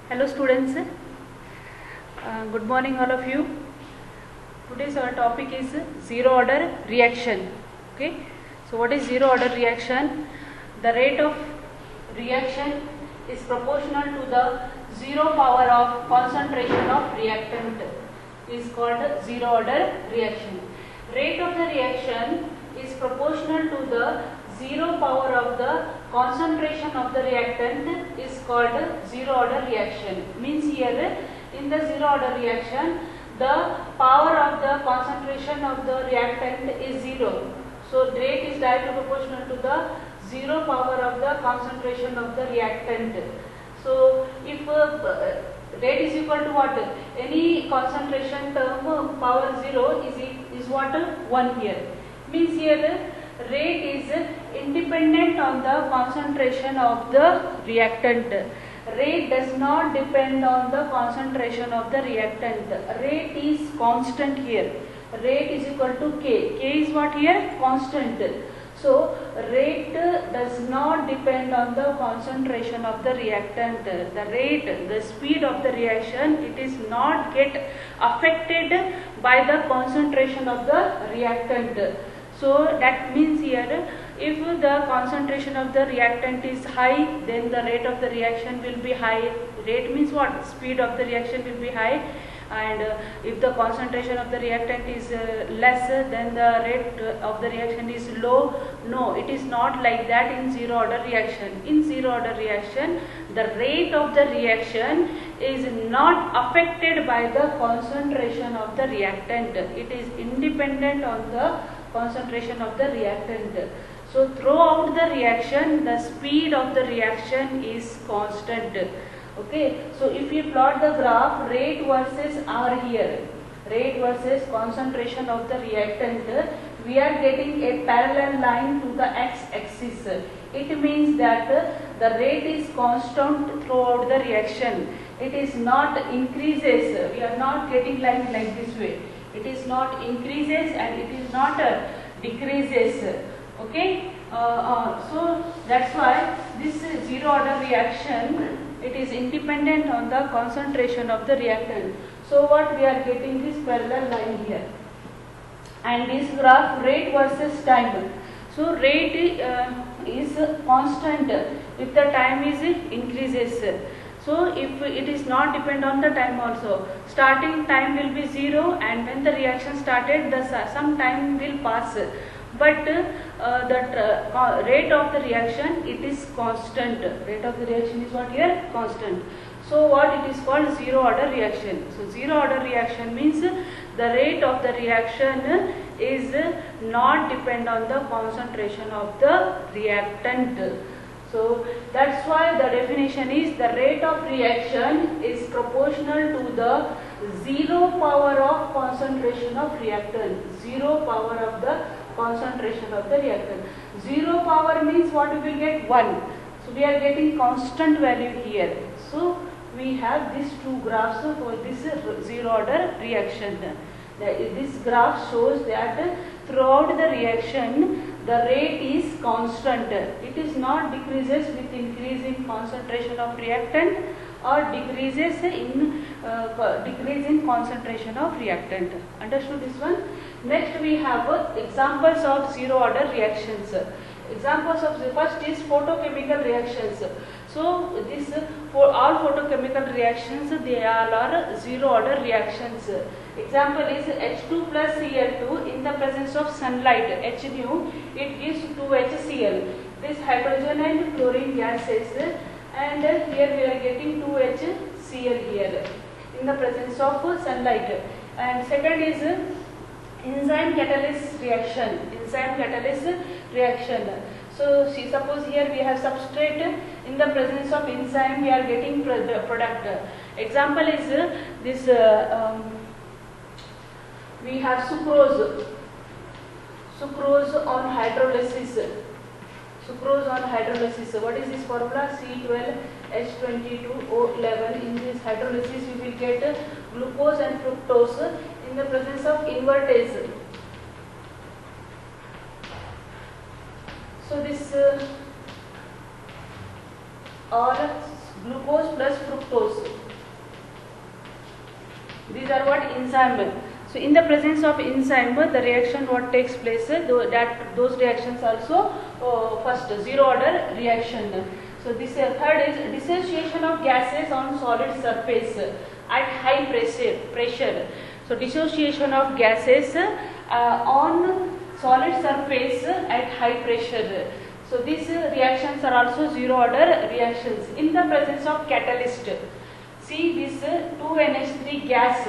Hello students, good morning all of you. Today's our topic is zero order reaction. Okay, so what is zero order reaction? The rate of reaction is proportional to the zero power of concentration of reactant is called zero order reaction. Rate of the reaction is proportional to the zero power of the concentration of the reactant is called zero order reaction. Means here in the zero order reaction the power of the concentration of the reactant is zero. So rate is directly proportional to the zero power of the concentration of the reactant. So if rate is equal to what? Any concentration term power 0 is what? 1 here. Means here rate is independent on the concentration of the reactant. Rate does not depend on the concentration of the reactant. Rate is constant here. Rate is equal to K. K is what here? Constant. So rate does not depend on the concentration of the reactant. The rate, the speed of the reaction, it is not get affected by the concentration of the reactant. So that means here if the concentration of the reactant is high, then the rate of the reaction will be high. Rate means what? Speed of the reaction will be high. And if the concentration of the reactant is less, then the rate of the reaction is low. No, it is not like that in zero order reaction. In zero order reaction, the rate of the reaction is not affected by the concentration of the reactant. It is independent on the concentration of the reactant. So throughout the reaction, the speed of the reaction is constant. Okay, so if you plot the graph rate versus R here, rate versus concentration of the reactant, we are getting a parallel line to the x-axis. It means that the rate is constant throughout the reaction. It is not increases. We are not getting line like this way. It is not increases and it is not decreases. Okay, so that's why this zero order reaction, it is independent on the concentration of the reactant. So what we are getting this parallel line here, and this graph rate versus time. So rate is constant if the time is increases. So if it is not depend on the time also, starting time will be 0 and when the reaction started some time will pass. But the rate of the reaction, it is constant. Rate of the reaction is what here? Constant. So what it is called? Zero order reaction. So zero order reaction means the rate of the reaction is not depend on the concentration of the reactant. So that's why the definition is the rate of reaction is proportional to the zero power of concentration of reactant. Zero power of the concentration of the reactant. Zero power means what we will get? 1. So we are getting constant value here. So we have these two graphs for this zero order reaction. This graph shows that throughout the reaction the rate is constant. It is not decreases with increase in concentration of reactant or decreases in decrease in concentration of reactant. Understood this one? Next we have examples of zero order reactions. Examples of the first is photochemical reactions. So this for all photochemical reactions, they all are zero order reactions. Example is H2 plus Cl2 in the presence of sunlight, H nu, it gives 2HCl. This hydrogen and chlorine gases, and here we are getting 2HCl here in the presence of sunlight. And second is enzyme catalyst reaction. Enzyme catalyst reaction. So suppose here we have substrate, in the presence of enzyme we are getting product. Example is this we have sucrose. Sucrose on hydrolysis. Sucrose on hydrolysis. What is this formula? C12H22O11. In this hydrolysis we will get glucose and fructose in the presence of invertase. So this all glucose plus fructose. These are what enzyme. So in the presence of enzyme, the reaction what takes place, those reactions also first zero order reaction. So this third is dissociation of gases on solid surface at high pressure. So dissociation of gases on solid surface at high pressure. So these reactions are also zero order reactions in the presence of catalyst. See this 2NH3 gas,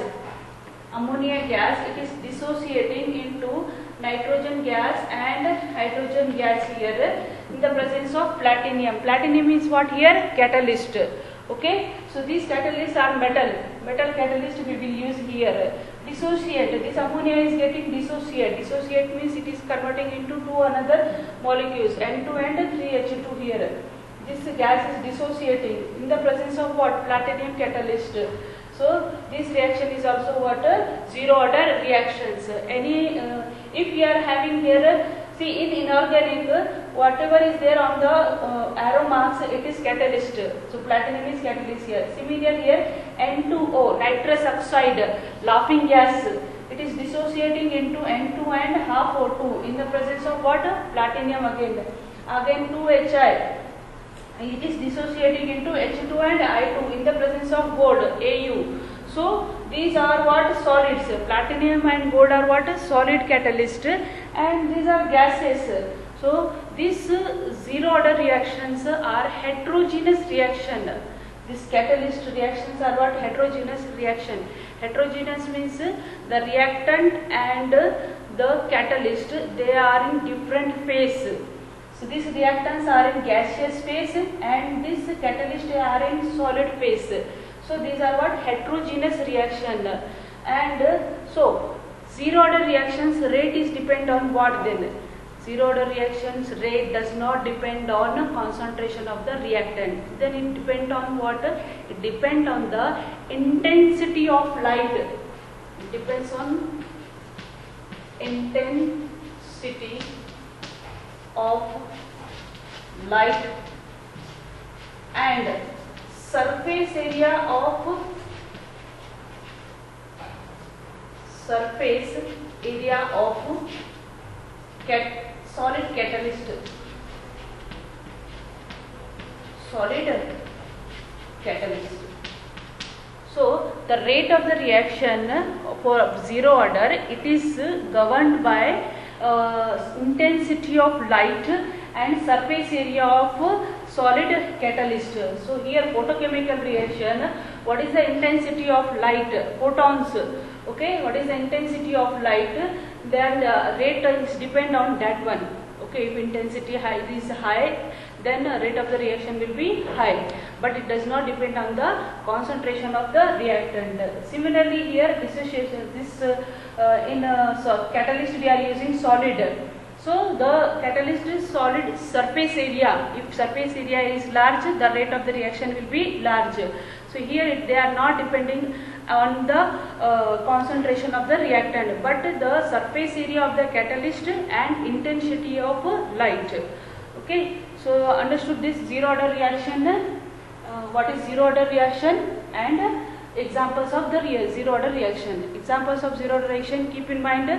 ammonia gas, it is dissociating into nitrogen gas and hydrogen gas here in the presence of platinum. Platinum is what here? Catalyst. Okay, so these catalysts are metal catalyst we will use here. Dissociate, this ammonia is getting dissociate means it is converting into two another molecules, N2 and 3H2 here. This gas is dissociating in the presence of what? Platinum catalyst. So this reaction is also what? Zero order reactions. If we are having here, see in inorganic, whatever is there on the arrow marks, it is catalyst. So platinum is catalyst here. Similarly here, N2O, nitrous oxide, laughing gas. It is dissociating into N2 and half O2 in the presence of what? Platinum again. Again 2HI. It is dissociating into H2 and I2 in the presence of gold, Au. So these are what? Solids. Platinum and gold are what? Solid catalyst, and these are gases. So these zero order reactions are heterogeneous reaction. These catalyst reactions are what? Heterogeneous reaction. Heterogeneous means the reactant and the catalyst, they are in different phase. So these reactants are in gaseous phase and this catalyst are in solid phase. So these are what? Heterogeneous reaction. And so zero order reactions rate is depend on what then? Zero order reactions rate does not depend on concentration of the reactant. Then it depend on what? It depends on the intensity of light. It depends on intensity of light and surface area of solid catalyst. So the rate of the reaction for zero order, it is governed by intensity of light and surface area of solid catalyst. So here photochemical reaction, what is the intensity of light? Photons. Okay, what is the intensity of light? Then rate is depend on that one. Okay, if intensity is high, then rate of the reaction will be high, but it does not depend on the concentration of the reactant. Similarly here dissociation, this catalyst we are using solid. So the catalyst is solid surface area. If surface area is large, the rate of the reaction will be large. So here they are not depending on the concentration of the reactant, but the surface area of the catalyst and intensity of light. Okay, so understood this zero order reaction. What is zero order reaction and examples of the zero order reaction. Examples of zero order reaction, keep in mind,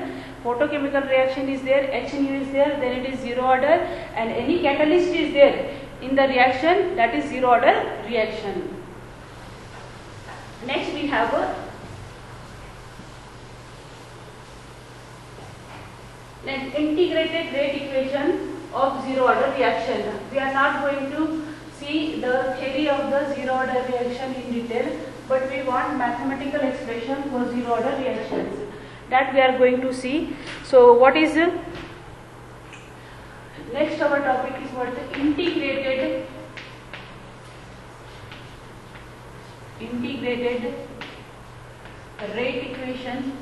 photochemical reaction is there, HNU is there, then it is zero order, and any catalyst is there in the reaction, that is zero order reaction. Next we have an integrated rate equation of zero order reaction. We are not going to see the theory of the zero order reaction in detail, but we want mathematical expression for zero order reactions. That we are going to see. So what is next our topic is what? Integrated rate equation.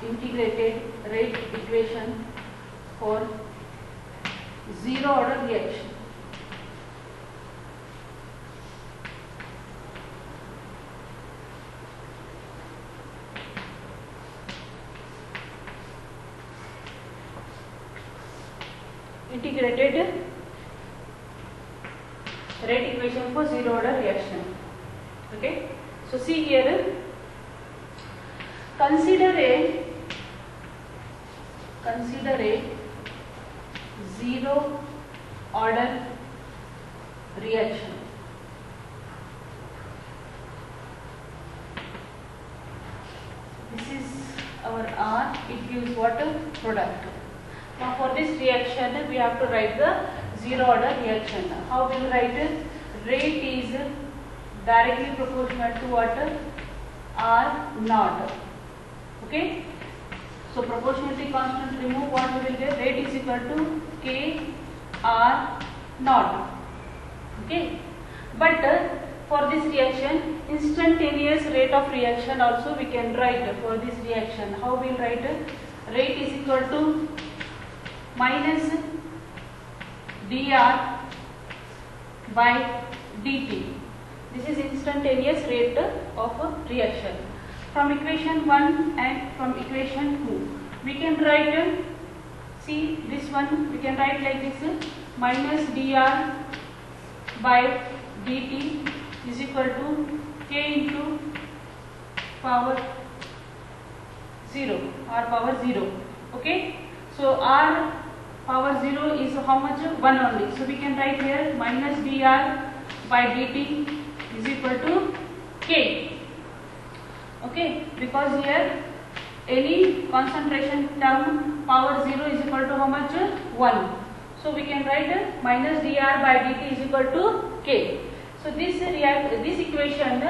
Integrated rate equation for zero order reaction. Integrated rate equation for zero order reaction. Okay, so see here, consider a zero order reaction. This is our R, it gives what? Product. Now for this reaction we have to write the zero order reaction. How will we write it? Rate is directly proportional to what? R naught. Okay. So proportionality constant remove, what we will get? Rate is equal to K R naught. Okay. But for this reaction, instantaneous rate of reaction also we can write for this reaction. How we will write it? Rate is equal to minus dr by dt. This is instantaneous rate of a reaction. From equation 1 and from equation 2, we can write, see this one, we can write like this, minus dr by dt is equal to k into power 0, r power 0. Okay, so r power 0 is how much? 1 only. So we can write here minus dr by dt is equal to k. Okay, because here any concentration term power 0 is equal to how much? 1. So we can write minus dr by dt is equal to k. So this equation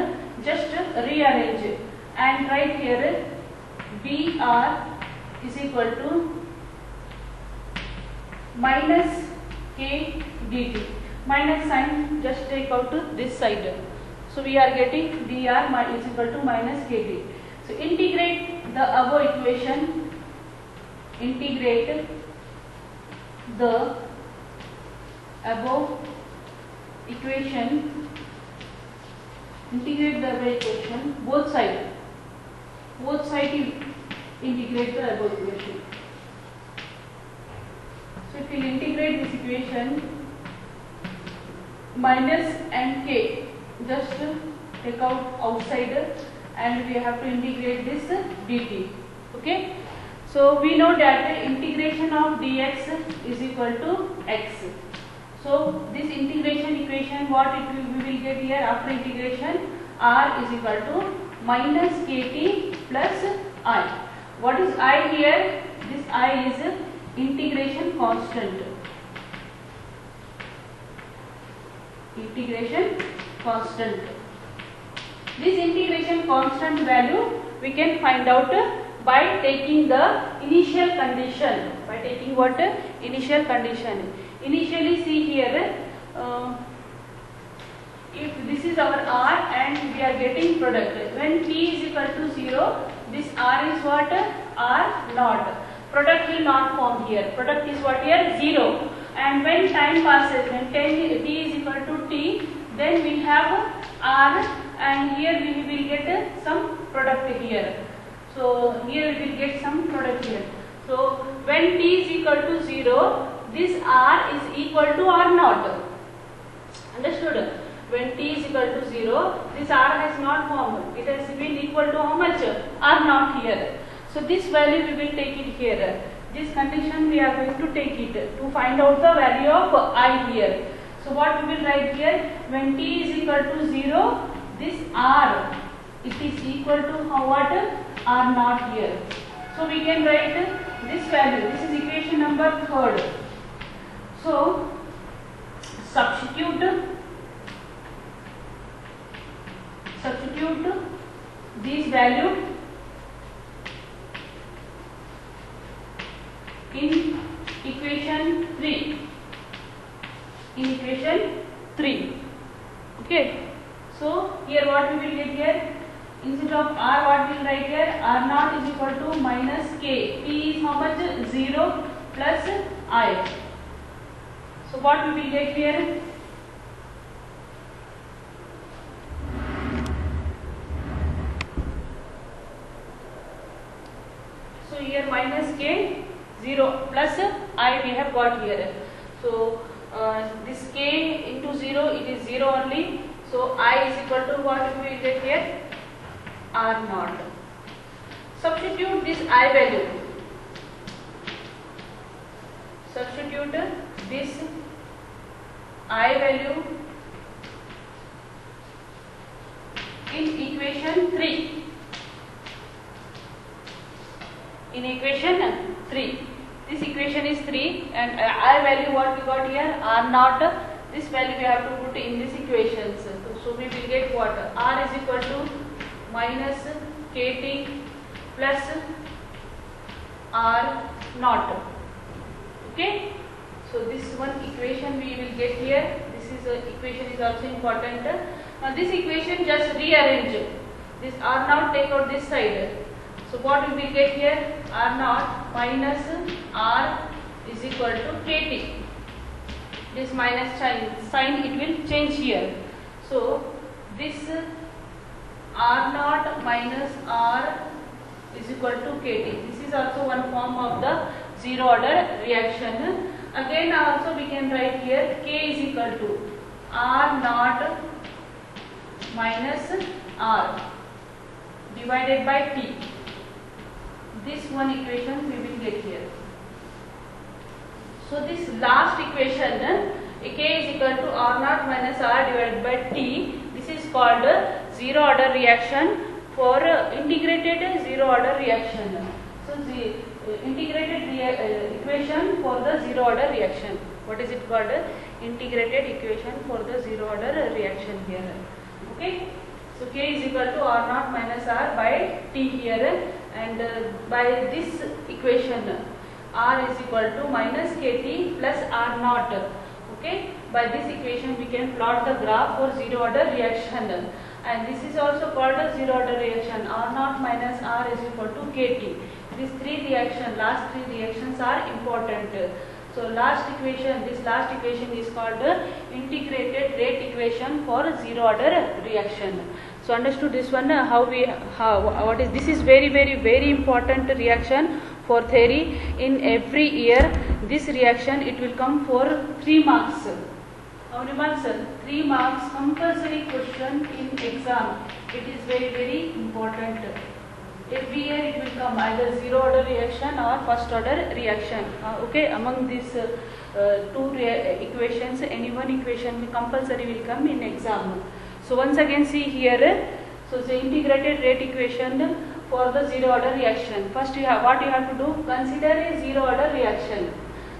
just rearrange and write here br is equal to minus k dt. Minus sign just take out to this side. So we are getting dr is equal to minus kt. So integrate the above equation. Integrate the above equation. Integrate the above equation. Both side integrate the above equation. So if we integrate this equation, minus and k just take out outside and we have to integrate this dt. Okay, so we know that integration of dx is equal to x. So this integration equation, what we will get here after integration? R is equal to minus kt plus I. What is I here? This I is integration constant. Integration constant. This integration constant value we can find out by taking the initial condition. By taking what? Initial condition. Initially see here, if this is our R and we are getting product. When t is equal to 0, this R is what? R naught. Product will not form here. Product is what here? 0. And when time passes, when t is equal to t, then we have R and here we will get some product here. So here we will get some product here. So when t is equal to 0, this R is equal to R naught. Understood? When t is equal to 0, this R has not formed. It has been equal to how much? R naught here. So this value we will take it here. This condition we are going to take it to find out the value of I here. So what we will write here? When t is equal to 0, this R, it is equal to how what? R naught here. So we can write this value. This is equation number 3rd. So substitute this value in equation 3. In equation 3. Okay. So here what we will get here? Instead of R, what we will write here? R naught is equal to minus k. T is how much? 0 plus I. So what we will get here? So here minus k 0 plus I we have got here. So this k into 0, it is 0 only. So I is equal to what we will get here? R naught. Substitute this I value. Substitute this I value in equation 3. In equation 3. This equation is 3 and I value what we got here? R naught. This value we have to put in this equations. So we will get what? R is equal to minus KT plus R naught. Okay. So this one equation we will get here. This is equation is also important. Now this equation just rearrange. This R naught take out this side. So what we will get here? R naught minus R is equal to KT. This minus sign it will change here. So this R naught minus R is equal to KT. This is also one form of the zero order reaction. Again also we can write here K is equal to R naught minus R divided by T. This one equation we will get here. So this last equation K is equal to R naught minus R divided by T. This is called zero order reaction for integrated zero order reaction. So the integrated equation for the zero order reaction. What is it called? Integrated equation for the zero order reaction here. Okay. So K is equal to R naught minus R by T here, and by this equation R is equal to minus KT plus R naught. Okay. By this equation we can plot the graph for zero order reaction, and this is also called a zero order reaction. R naught minus R is equal to KT. These last three reactions are important. So last equation, this last equation is called integrated rate equation for zero order reaction. So understood this one, what is this is very important reaction for theory. In every year this reaction it will come for 3 marks. How many marks? 3 marks compulsory question in exam. It is very important. Every year it will come either zero order reaction or first order reaction. Okay, among these two equations, any one equation compulsory will come in exam. So once again see here. So the integrated rate equation for the zero order reaction. First you have to do? Consider a zero order reaction.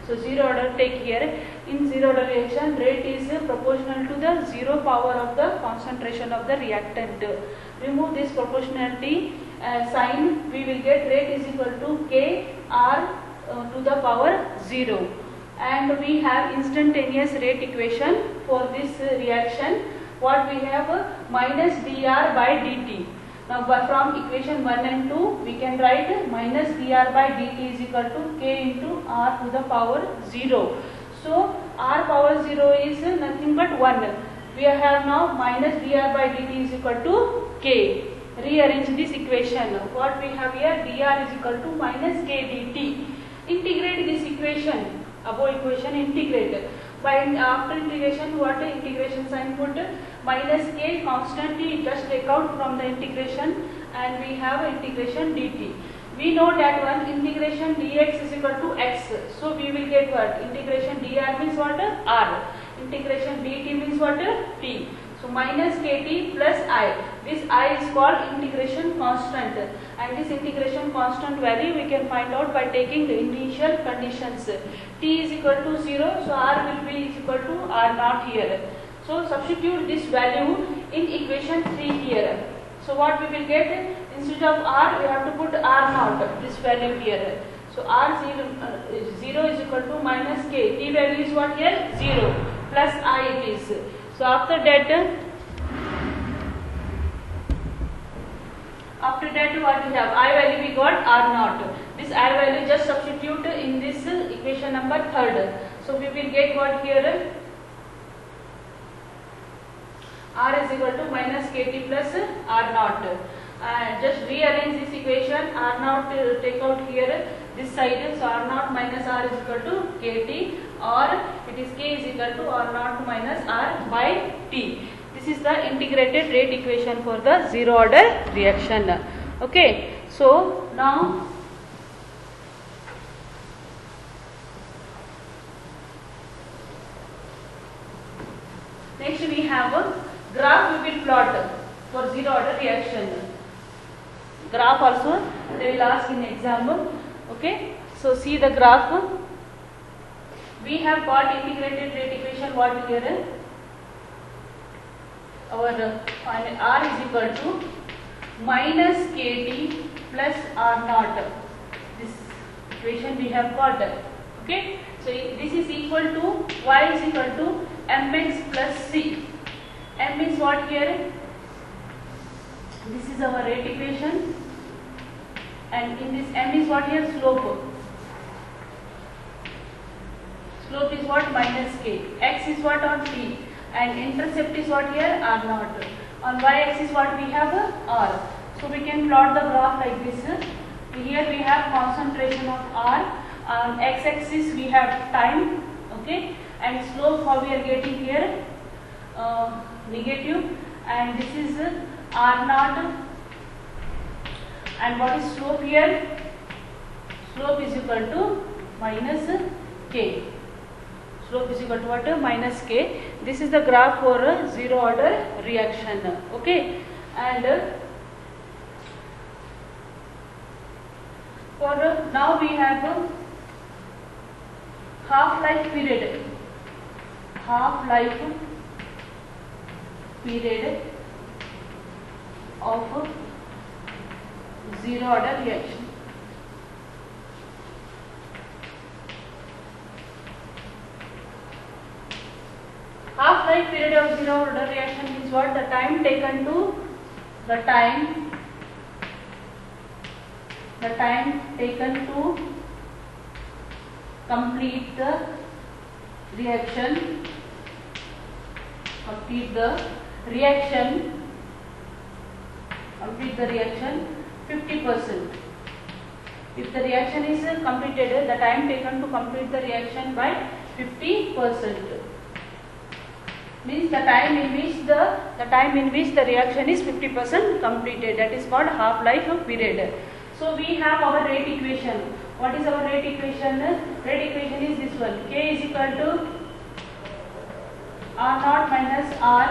So zero order take here. In zero order reaction, rate is proportional to the zero power of the concentration of the reactant. Remove this proportionality sign, we will get rate is equal to K R to the power 0, and we have instantaneous rate equation for this reaction. What we have? Minus dr by dt. Now from equation 1 and 2 we can write minus dr by dt is equal to K into R to the power 0. So R power 0 is nothing but 1. We have now minus dr by dt is equal to K. Rearrange this equation. What we have here? dr is equal to minus K dt. Integrate this equation. Above equation integrate. By after integration, what integration sign put? Minus K constantly just take out from the integration, and we have integration dt. We know that one integration dx is equal to x. So we will get what? Integration dr means what? R. Integration dt means what? T. So minus kt plus I. This I is called integration constant, and this integration constant value we can find out by taking the initial conditions. T is equal to 0, so R will be equal to R naught here. So substitute this value in equation 3 here. So what we will get? Instead of R we have to put R naught, this value here. So R0 is equal to minus K. T value is what here? 0 plus I it is. So after that what we have? I value we got R naught. This I value just substitute in this equation number 3rd. So we will get what here? R is equal to minus KT plus R naught. Just rearrange this equation. R naught take out here this side. So R naught minus R is equal to KT, or It is K is equal to R naught minus R by T. This is the integrated rate equation for the zero order reaction. Okay, so now next we have a graph we will plot for zero order reaction. Graph also they will ask in example. Okay, so see the graph. We have got integrated rate equation. What here? Our R is equal to minus Kt plus R naught. This equation we have got. Okay, so this is equal to Y is equal to mx plus c. M is what here? This is our rate equation, and in this m is what here? Slope. Slope is what? Minus k. X is what on t, and intercept is what here? R naught. On y axis what we have? R. So we can plot the graph like this. Here we have concentration of R. On x axis we have time. Okay, and slope how we are getting here? Negative, and this is R naught. And what is slope here? Slope is equal to minus k. Slope is equal to what? Minus k. This is the graph for a zero order reaction. Okay, and for now we have a half-life period. Half-life period of zero order reaction. Half-life period of zero order reaction is what? The time taken to complete the reaction. 50%. If the reaction is completed, the time taken to complete the reaction by 50%. Means the time in which the reaction is 50% completed. That is called half-life period. So we have our rate equation. What is our rate equation? Rate equation is this one. K is equal to R naught minus R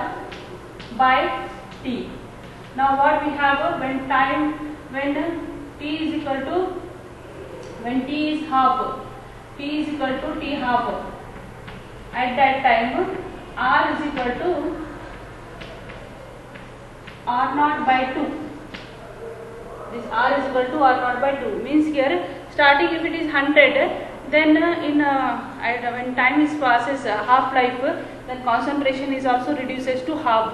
by T. Now what we have when T is equal to, when T is half, T is equal to T half. At that time R is equal to R naught by 2. This R is equal to R naught by 2. Means here starting if it is 100, then when time is passes half-life, then concentration is also reduces to half.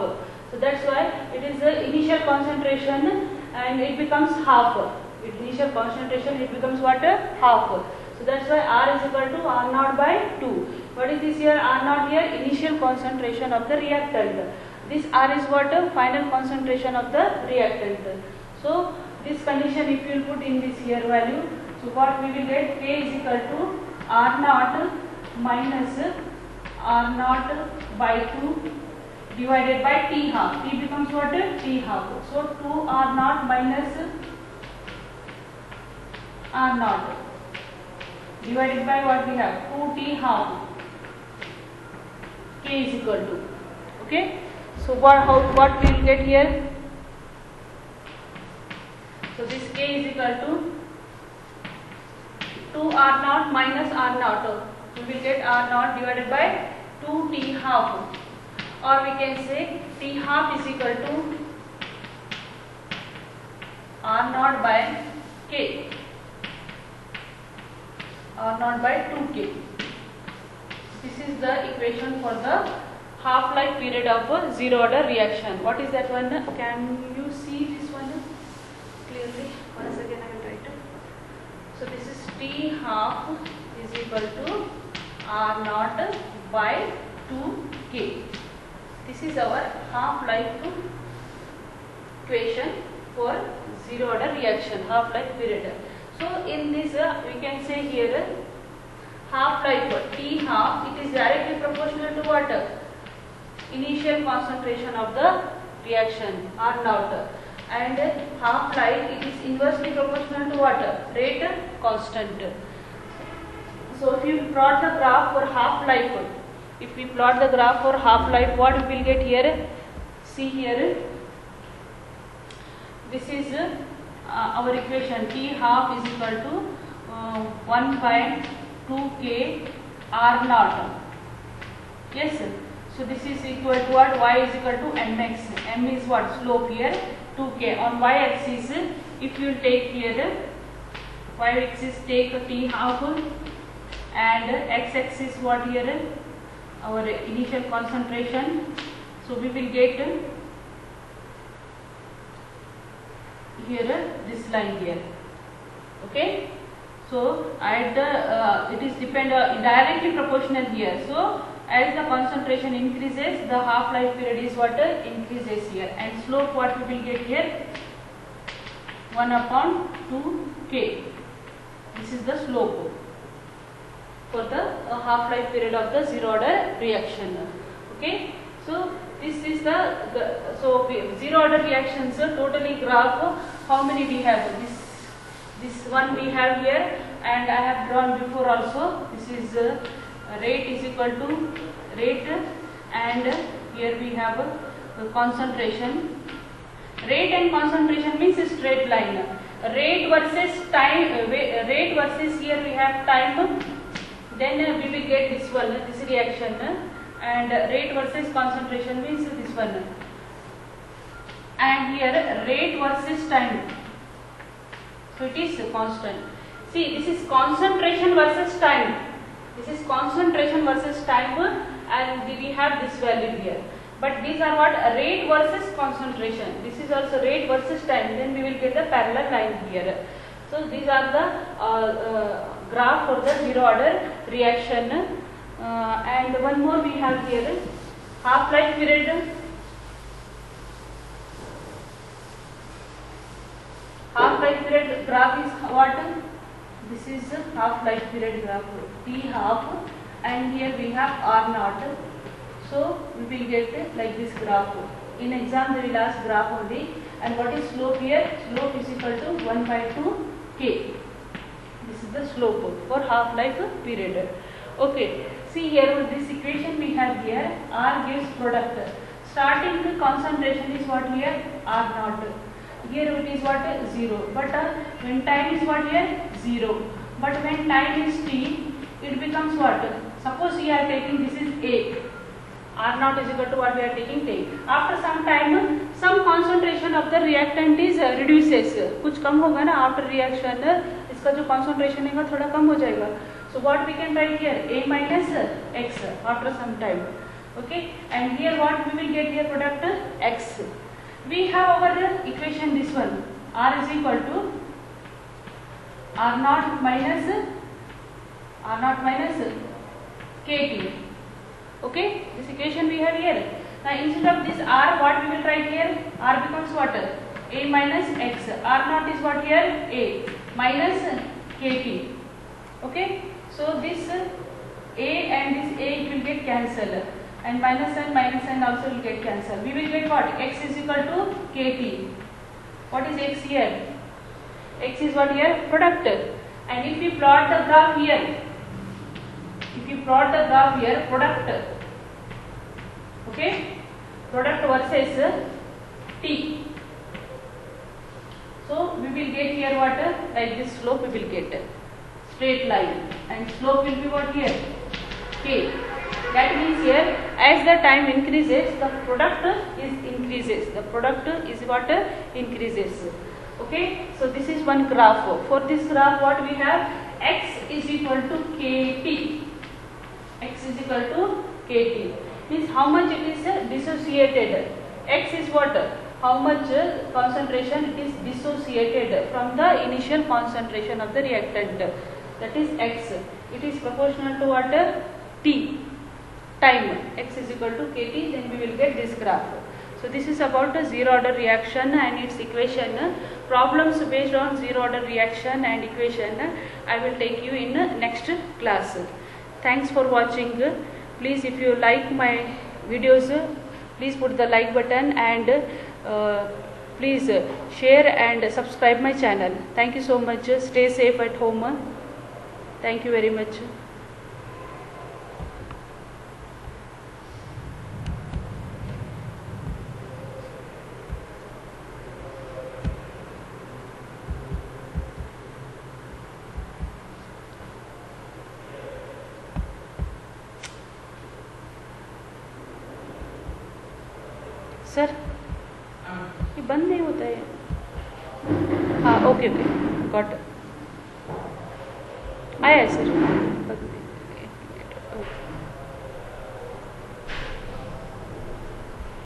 So that's why it is the initial concentration and it becomes half. Initial concentration it becomes what? Half. So that's why R is equal to R naught by 2. What is this here? R naught here? Initial concentration of the reactant. This R is what? Final concentration of the reactant. So this condition if you will put in this here value, so what we will get? K is equal to R naught minus R naught by 2 divided by T half. T becomes what? T half. So 2 R naught minus R naught divided by what we have? 2 T half. K is equal to. Okay. So what we will get here? So this K is equal to 2 R naught minus R naught. We will get R naught divided by 2 T half. Or we can say T half is equal to R naught by K. R naught by 2K. This is the equation for the half-life period of a zero order reaction. What is that one? Can you see this one clearly? Once again I will write it. So this is T half is equal to R naught by 2K. This is our half-life equation for zero order reaction, half-life period. So in this we can say here half life T half, it is directly proportional to what? Initial concentration of the reaction R naught, and half life it is inversely proportional to what? Rate constant. So if you plot the graph for half life, if we plot the graph for half life, what we will get here? See here, this is our equation. T half is equal to 1 by 2k R naught. Yes. So this is equal to what? Y is equal to mx. M is what? Slope here. 2k. On y axis, if you take here, y axis take T half, and x axis what here? Our initial concentration. So we will get here this line here. Okay. So at the it is directly proportional here. So as the concentration increases, the half life period is what? Increases here, and slope what we will get here? 1 upon 2k. This is the slope for the half life period of the zero order reaction. Okay. So this is the zero order reactions totally graph. How many we have? This one we have here, and I have drawn before also. This is rate is equal to rate, and here we have concentration. Rate and concentration means a straight line. Rate versus time, rate versus here we have time, then we will get this one, this reaction, and rate versus concentration means this one, and here rate versus time. So it is constant. See, this is concentration versus time. This is concentration versus time, and we have this value here. But these are what? Rate versus concentration. This is also rate versus time. Then we will get a parallel line here. So these are the graph for the zero order reaction. And one more we have here, half life period. Half life period graph is what? This is half life period graph, T half, and here we have R naught. So we will get like this graph. In exam they will ask graph only. And what is slope here? Slope is equal to 1 by 2k. This is the slope for half life period. Okay. See here with this equation we have here, R gives product. Starting concentration is what here? R naught. Here it is what? 0. But when time is what here? 0. But when time is t, it becomes what? Suppose we are taking this is A. R naught is equal to what we are taking T. After some time, some concentration of the reactant is reduces. कुछ कम होगा ना after reaction, इसका जो concentration है थोड़ा कम हो जाएगा. So what we can write here? A minus X after some time. Okay. And here what we will get here? Product X. We have our equation this one. R is equal to R naught minus KT. Okay, this equation we have here. Now instead of this R, what we will write here? R becomes what? A minus X. R naught is what here? A minus KT. Okay, so this A and this A it will get cancelled, and minus also will get cancelled. We will get what? X is equal to KT. What is X here? X is what here? Product. And if you plot the graph here, product, okay, product versus T. So we will get here what? Like this slope we will get straight line, and slope will be what here? K. That means here as the time increases, the product is increases. The product is what? Increases. Okay. So this is one graph. For this graph what we have? X is equal to KT. X is equal to KT. Means how much it is dissociated. X is what? How much concentration it is dissociated from the initial concentration of the reactant. That is X. It is proportional to what? T. Time. X is equal to KT. Then we will get this graph. So this is about the zero order reaction and its equation. Problems based on zero order reaction and equation I will take you in next class. Thanks for watching. Please, if you like my videos, please put the like button and please share and subscribe my channel. Thank you so much. Stay safe at home. Thank you very much. Sir ये बंद नहीं होता है. हाँ, okay okay, got आया है sir.